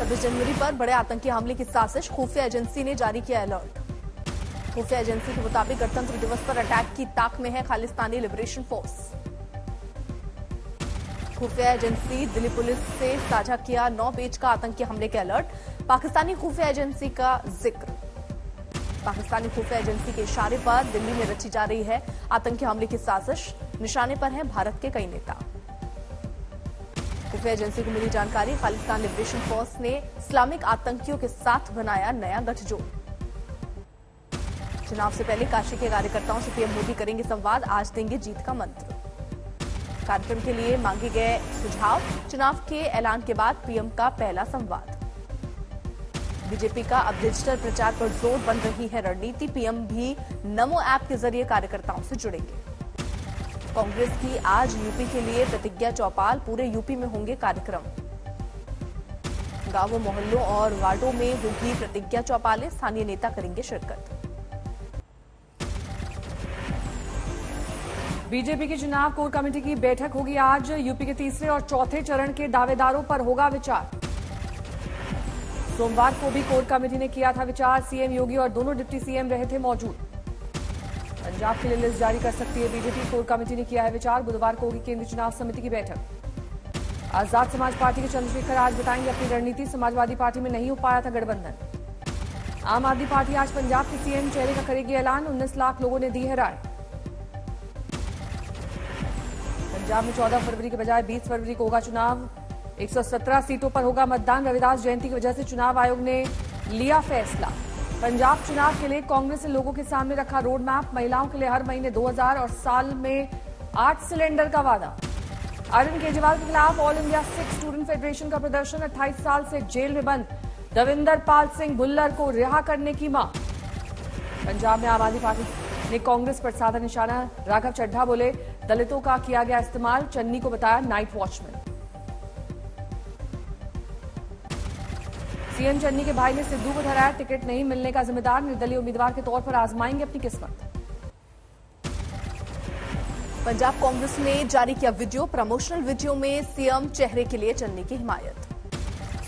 26 जनवरी पर बड़े आतंकी हमले की साजिश, खुफिया एजेंसी ने जारी किया अलर्ट। खुफिया एजेंसी के मुताबिक गणतंत्र दिवस पर अटैक की ताक में है खालिस्तानी लिबरेशन फोर्स। खुफिया एजेंसी दिल्ली पुलिस से साझा किया 9 पेज का आतंकी हमले के अलर्ट। पाकिस्तानी खुफिया एजेंसी का जिक्र। पाकिस्तानी खुफिया एजेंसी के इशारे पर दिल्ली में रची जा रही है आतंकी हमले की साजिश, निशाने पर हैं भारत के कई नेता। खुफिया एजेंसी को मिली जानकारी, खालिस्तान लिबरेशन फोर्स ने इस्लामिक आतंकियों के साथ बनाया नया गठजोड़। चुनाव से पहले काशी के कार्यकर्ताओं से पीएम मोदी करेंगे संवाद, आज देंगे जीत का मंत्र। कार्यक्रम के लिए मांगे गए सुझाव, चुनाव के ऐलान के बाद पीएम का पहला संवाद। बीजेपी का अब डिजिटल प्रचार पर जोर बन रही है रणनीति, पीएम भी नमो ऐप के जरिए कार्यकर्ताओं से जुड़ेंगे। कांग्रेस की आज यूपी के लिए प्रतिज्ञा चौपाल, पूरे यूपी में होंगे कार्यक्रम। गांवों, मोहल्लों और वार्डों में होगी प्रतिज्ञा चौपालें, स्थानीय नेता करेंगे शिरकत। बीजेपी की चुनाव कोर कमेटी की बैठक होगी आज, यूपी के तीसरे और चौथे चरण के दावेदारों पर होगा विचार। सोमवार को भी कोर कमेटी ने किया था विचार, सीएम योगी और दोनों डिप्टी सीएम रहे थे मौजूद। पंजाब के लिए लिस्ट जारी कर सकती है बीजेपी, कोर कमेटी ने किया है विचार। बुधवार को होगी केंद्रीय चुनाव समिति की बैठक। आजाद समाज पार्टी के चंद्रशेखर आज बताएंगे अपनी रणनीति, समाजवादी पार्टी में नहीं हो पाया था गठबंधन। आम आदमी पार्टी आज पंजाब के सीएम चेहरे का करेगी ऐलान, 19 लाख लोगों ने दी है राय। पंजाब में 14 फरवरी के बजाय 20 फरवरी को होगा चुनाव, 117 सीटों पर होगा मतदान। रविदास जयंती की वजह से चुनाव आयोग ने लिया फैसला। पंजाब चुनाव के लिए कांग्रेस ने लोगों के सामने रखा रोड मैप, महिलाओं के लिए हर महीने 2000 और साल में 8 सिलेंडर का वादा। अरविंद केजरीवाल के खिलाफ all India Sikh student federation का प्रदर्शन, 28 साल से जेल में बंद दविंदर पाल सिंह भुल्लर को रिहा करने की मांग। पंजाब में आम आदमी पार्टी ने कांग्रेस पर साधा निशाना, राघव चड्ढा बोले दलितों का किया गया इस्तेमाल, चन्नी को बताया नाइट वॉचमैन। सीएम चन्नी के भाई ने सिद्धू को ठहराया टिकट नहीं मिलने का जिम्मेदार, निर्दलीय उम्मीदवार के तौर पर आजमाएंगे अपनी किस्मत। पंजाब कांग्रेस ने जारी किया वीडियो, प्रमोशनल वीडियो में सीएम चेहरे के लिए चन्नी की हिमायत।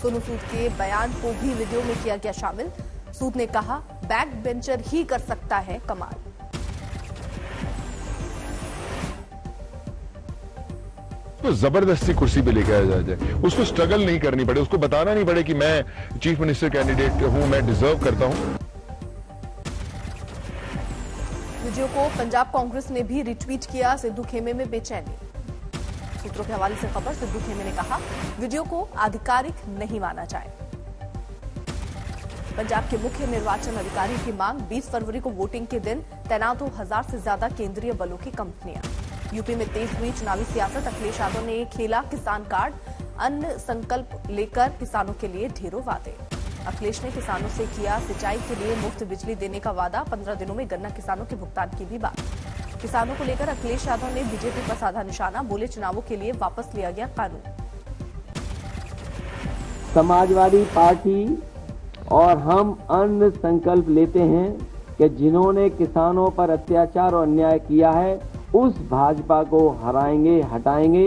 सोनू सूद के बयान को भी वीडियो में किया गया शामिल। सूद ने कहा बैक बेंचर ही कर सकता है कमाल। तो जबरदस्ती कुर्सी पे लेके आया जाए, उसको स्ट्रगल नहीं करनी पड़े, उसको बताना नहीं पड़े कि मैं चीफ मिनिस्टर कैंडिडेट हूं, मैं डिजर्व करता हूं। वीडियो को पंजाब कांग्रेस ने भी रिट्वीट किया, सिद्धू खेमे में बेचैनी। सूत्रों के हवाले से खबर, सिद्धू खेमे ने कहा वीडियो को आधिकारिक नहीं माना जाए। पंजाब के मुख्य निर्वाचन अधिकारी की मांग, 20 फरवरी को वोटिंग के दिन तैनात हो 1000 से ज्यादा केंद्रीय बलों की कंपनियां। यूपी में तेज हुई चुनावी सियासत, अखिलेश यादव ने खेला किसान कार्ड, अन्न संकल्प लेकर किसानों के लिए ढेरों वादे। अखिलेश ने किसानों से किया सिंचाई के लिए मुफ्त बिजली देने का वादा, 15 दिनों में गन्ना किसानों के भुगतान की भी बात। किसानों को लेकर अखिलेश यादव ने बीजेपी पर साधा निशाना, बोले चुनावों के लिए वापस लिया गया कानून। समाजवादी पार्टी और हम अन्न संकल्प लेते हैं कि जिन्होंने किसानों पर अत्याचार और अन्याय किया है उस भाजपा को हराएंगे, हटाएंगे।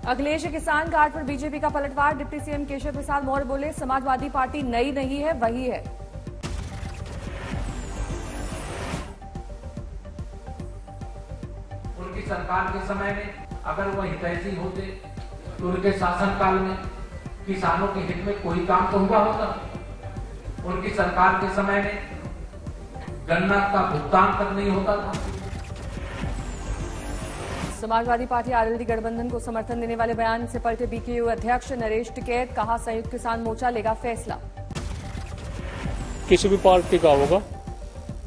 अखिलेश किसान कार्ड पर बीजेपी का पलटवार, डिप्टी सीएम केशव प्रसाद मौर्य बोले समाजवादी पार्टी नई नहीं है, वही है। उनकी सरकार के समय में अगर वो हितैषी होते तो उनके शासनकाल में किसानों के हित में कोई काम तो हुआ होता। उनकी सरकार के समय में गन्ना का भुगतान तक नहीं होता था। समाजवादी पार्टी आरएलडी गठबंधन को समर्थन देने वाले बयान से पलटे बीकेयू अध्यक्ष नरेश टिकैत, कहा संयुक्त किसान मोर्चा लेगा फैसला। किसी भी पार्टी का होगा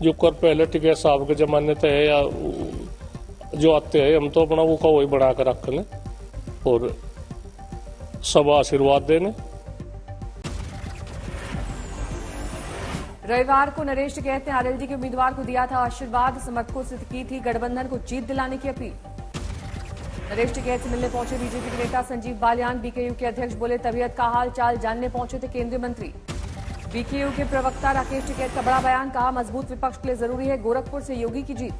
जो कर पहले टिकैत साहब के जमाने तय है या जो आते हैं, हम तो अपना वो का वही बना कर रखने और सब आशीर्वाद देने। रविवार को नरेश टिकैत ने आरएलडी के उम्मीदवार को दिया था आशीर्वाद, समर्थकों से की थी गठबंधन को जीत दिलाने की अपील। नरेश टिकैत से मिलने पहुंचे बीजेपी के नेता संजीव बालियान, बीकेयू के अध्यक्ष बोले तबीयत का हाल चाल जानने पहुंचे थे केंद्रीय मंत्री। बीकेयू के प्रवक्ता राकेश टिकैत का बड़ा बयान, कहा मजबूत विपक्ष के लिए जरूरी है गोरखपुर से योगी की जीत।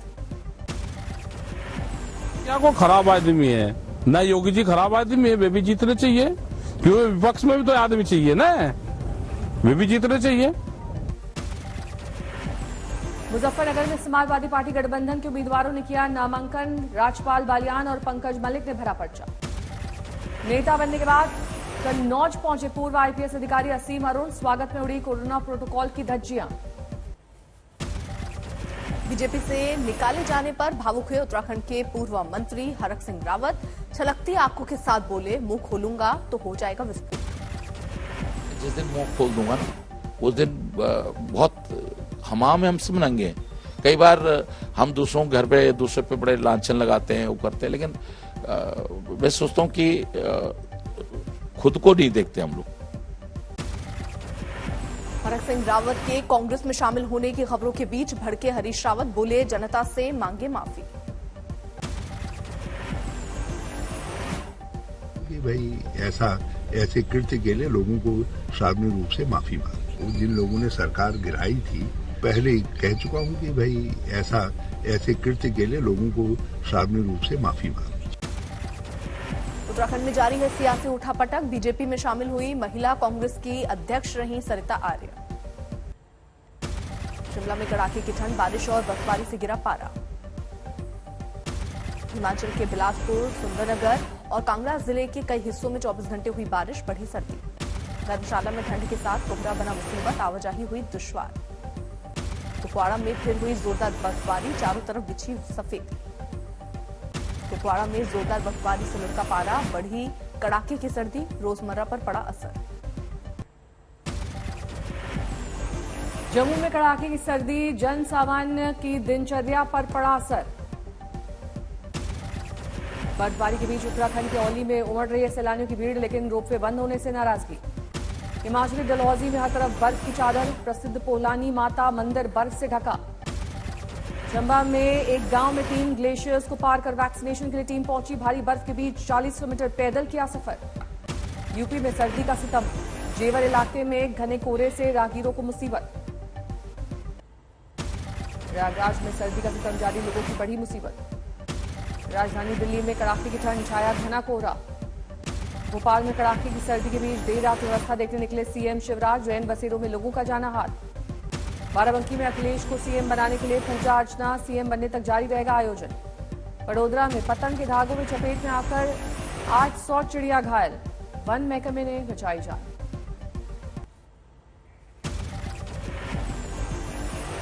क्या को खराब आदमी है, ना योगी जी खराब आदमी है, वे भी जीतने चाहिए, क्योंकि विपक्ष में भी तो आदमी चाहिए ना, वे भी जीतने चाहिए। मुजफ्फरनगर में समाजवादी पार्टी गठबंधन के उम्मीदवारों ने किया नामांकन। राजपाल बालियान और पंकज मलिक ने भरा पर्चा। नेता बनने के बाद कन्नौज पहुंचे पूर्व आईपीएस अधिकारी असीम अरुण। स्वागत में उड़ी कोरोना प्रोटोकॉल की धज्जियां। बीजेपी से निकाले जाने पर भावुक हुए उत्तराखंड के पूर्व मंत्री हरक सिंह रावत। छलकती आंखों के साथ बोले, मुंह खोलूंगा तो हो जाएगा विस्फोट। जिस दिन मुंह खोल दूंगा ना, उस दिन बहुत हमाम में हम सब नंगे हैं। कई बार हम दूसरों के घर पे दूसरे पे बड़े लांछन लगाते हैं, वो करते हैं, लेकिन मैं सोचता हूँ कि खुद को नहीं देखते हम लोग। हरक सिंह रावत के कांग्रेस में शामिल होने की खबरों के बीच भड़के हरीश रावत। बोले, जनता से मांगे माफी। कि भाई ऐसे कृत्य के लिए लोगों को सार्वजनिक रूप से माफी मांगी। जिन लोगों ने सरकार गिराई थी, पहले ही कह चुका हूं कि भाई ऐसे कृत्य के लिए लोगों को सार्वजनिक रूप से माफी मांगी। उत्तराखंड में जारी है सियासी उठापटक। बीजेपी में शामिल हुई महिला कांग्रेस की अध्यक्ष रही सरिता आर्य। शिमला में कड़ाके की ठंड, बारिश और बर्फबारी से गिरा पारा। हिमाचल के बिलासपुर, सुंदरनगर और कांगड़ा जिले के कई हिस्सों में 24 घंटे हुई बारिश, बढ़ी सर्दी। धर्मशाला में ठंड के साथ कोहरा बना मुसीबत, आवाजाही हुई दुश्वार। कुपवाड़ा में फिर हुई जोरदार बर्फबारी, चारों तरफ बिछी सफेदी। कुपवाड़ा में जोरदार बर्फबारी से लुढ़का पारा, बढ़ी कड़ाके की सर्दी, रोजमर्रा पर पड़ा असर। जम्मू में कड़ाके की सर्दी, जन सामान्य की दिनचर्या पर पड़ा असर। बर्फबारी के बीच उत्तराखंड के औली में उमड़ रही है सैलानियों की भीड़, लेकिन रोपवे बंद होने से नाराजगी। हिमाचली डलहौजी में हर तरफ बर्फ की चादर, प्रसिद्ध पोलानी माता मंदिर बर्फ से ढका। चंबा में एक गांव में 3 ग्लेशियर्स को पार कर वैक्सीनेशन के लिए टीम पहुंची। भारी बर्फ के बीच 40 किलोमीटर पैदल किया सफर। यूपी में सर्दी का सितम, जेवर इलाके में घने कोहरे से राहगीरों को मुसीबत। प्रयागराज में सर्दी का सितम जारी, लोगों की बढ़ी मुसीबत। राजधानी दिल्ली में कड़ाके की ठंड, छाया घना कोहरा। भोपाल में कड़ाके की सर्दी के बीच देर रात व्यवस्था देखने निकले सीएम शिवराज। रैन बसेरों में लोगों का जाना हाथ। बाराबंकी में अखिलेश को सीएम बनाने के लिए पूजा अर्चना, सीएम बनने तक जारी रहेगा आयोजन। वडोदरा में पतंग के धागों में चपेट में आकर 800 चिड़िया घायल, वन महकमे ने बचाई जान।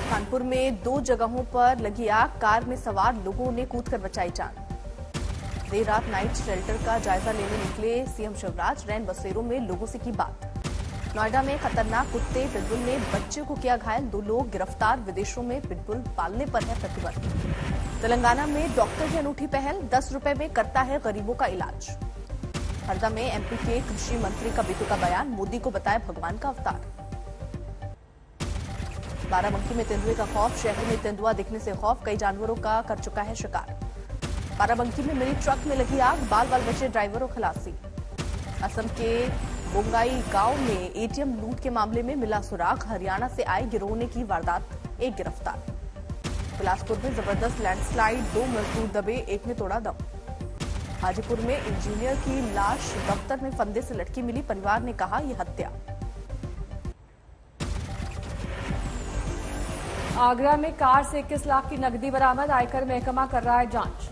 कानपुर में 2 जगहों पर लगी आग, कार में सवार लोगों ने कूदकर बचाई जान। देर रात नाइट शेल्टर का जायजा लेने निकले सीएम शिवराज। रैन बसेरों में लोगों से की बात। नोएडा में खतरनाक कुत्ते पिटबुल ने बच्चे को किया घायल, 2 लोग गिरफ्तार। विदेशों में पिटबुल पालने पर है प्रतिबंध। तेलंगाना में डॉक्टर की अनूठी पहल, 10 रुपए में करता है गरीबों का इलाज। हरदा में एमपी के कृषि मंत्री का बेतुका बयान, मोदी को बताया भगवान का अवतार। बाराबंकी में तेंदुए का खौफ, शहर में तेंदुआ दिखने से खौफ, कई जानवरों का कर चुका है शिकार। बाराबंकी में मिनी ट्रक में लगी आग, बाल बाल बचे ड्राइवर और खलासी। असम के बोंगाई गांव में एटीएम लूट के मामले में मिला सुराग, हरियाणा से आए गिरोह ने की वारदात, 1 गिरफ्तार। बिलासपुर में जबरदस्त लैंडस्लाइड, 2 मजदूर दबे, 1 ने तोड़ा दम। हाजीपुर में इंजीनियर की लाश दफ्तर में फंदे से लटकी मिली, परिवार ने कहा यह हत्या। आगरा में कार से 21 लाख की नकदी बरामद, आयकर महकमा कर रहा है जांच।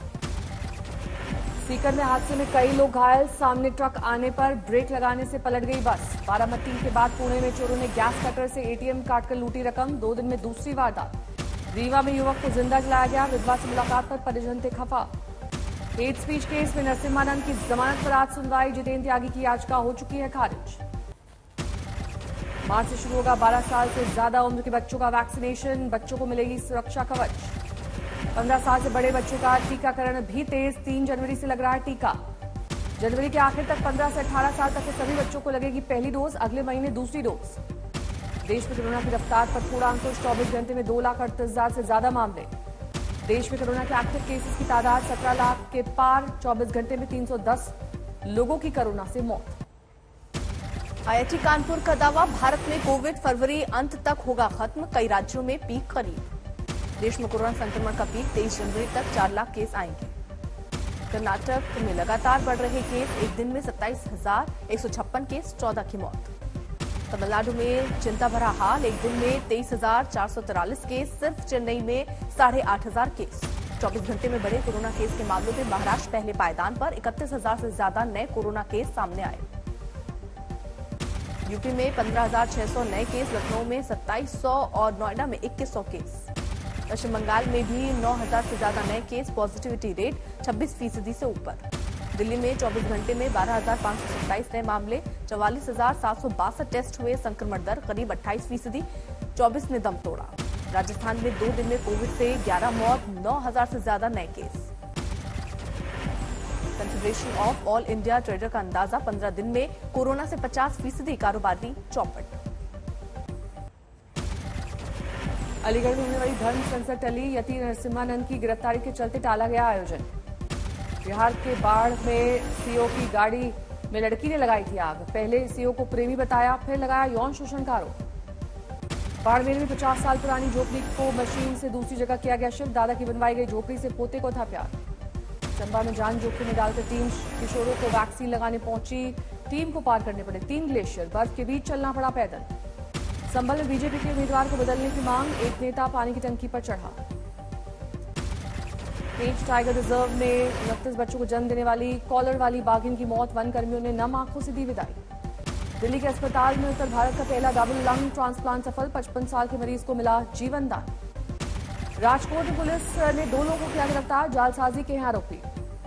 सीकर में हादसे में कई लोग घायल, सामने ट्रक आने पर ब्रेक लगाने से पलट गई बस। बारामती के बाद पुणे में चोरों ने गैस कटर से एटीएम काटकर लूटी रकम, 2 दिन में दूसरी वारदात। रीवा में युवक को जिंदा जलाया गया, विधवा से मुलाकात पर परिजन थे खफा। हेट स्पीच केस में नरसिम्हानंद की जमानत पर आज सुनवाई, जितेंद्र त्यागी की याचिका हो चुकी है खारिज। मार्च से शुरू होगा 12 साल से ज्यादा उम्र के बच्चों का वैक्सीनेशन, बच्चों को मिलेगी सुरक्षा कवच। 15 साल से बड़े बच्चों का टीकाकरण भी तेज, 3 जनवरी से लग रहा है टीका। जनवरी के आखिर तक 15 से 18 साल तक के सभी बच्चों को लगेगी पहली डोज, अगले महीने दूसरी डोज। देश में कोरोना की रफ्तार पर थोड़ा अंकुश, 24 घंटे में 2,38,000 से ज्यादा मामले। देश में कोरोना के एक्टिव केसेस की तादाद 17 लाख के पार, 24 घंटे में 310 लोगों की कोरोना से मौत। आईआईटी कानपुर का दावा, भारत में कोविड फरवरी अंत तक होगा खत्म, कई राज्यों में पीक करीब। देश में कोरोना संक्रमण का पीक 23 जनवरी तक 4 लाख केस आएंगे। कर्नाटक में लगातार बढ़ रहे केस, एक दिन में 27,156 केस, 14 की मौत। तमिलनाडु में चिंता भरा हाल, एक दिन में 23,443 केस, सिर्फ चेन्नई में 8,500 केस। 24 घंटे में बढ़े कोरोना केस के मामलों में महाराष्ट्र पहले पायदान पर, 31,000 से ज्यादा नए कोरोना केस सामने आए। यूपी में 15,600 नए केस, लखनऊ में 2,700 और नोएडा में 2,100 केस। पश्चिम बंगाल में भी 9,000 से ज्यादा नए केस, पॉजिटिविटी रेट 26% से ऊपर। दिल्ली में 24 घंटे में 12,527 नए मामले, 44,762 टेस्ट हुए, संक्रमण दर करीब 28%, 24 ने दम तोड़ा। राजस्थान में 2 दिन में कोविड से 11 मौत, 9,000 से ज्यादा नए case. Confederation of all India trader का अंदाजा, 15 दिन में कोरोना से 50% कारोबारी चौपट। अलीगढ़ में होने वाली धर्म संसद टली, यति नरसिम्हानंद की गिरफ्तारी के चलते टाला गया आयोजन। बिहार के बाढ़ में सीओ की गाड़ी में लड़की ने लगाई थी आग, पहले सीओ को प्रेमी बताया, फिर लगाया यौन शोषण का आरोप। बाड़मेर में 50 साल पुरानी झोपड़ी को मशीन से दूसरी जगह किया गया शिफ्ट, दादा की बनवाई गई झोपड़ी से पोते को था प्यार। चंबा में जान जोखिम में डालकर टीम किशोरों को वैक्सीन लगाने पहुंची, टीम को पार करने पड़े 3 ग्लेशियर, बर्फ के बीच चलना पड़ा पैदल। संभल में बीजेपी के उम्मीदवार को बदलने की मांग, एक नेता पानी की टंकी पर चढ़ा। पेंच टाइगर रिजर्व में 29 बच्चों को जन्म देने वाली कॉलर वाली बाघिन की मौत, वन कर्मियों ने नम आंखों से दी विदाई। दिल्ली के अस्पताल में उत्तर भारत का पहला डबल लंग ट्रांसप्लांट सफल, 55 साल के मरीज को मिला जीवन दान। राजकोट में पुलिस ने 2 लोगों को किया गिरफ्तार, जालसाजी के हैं आरोपी।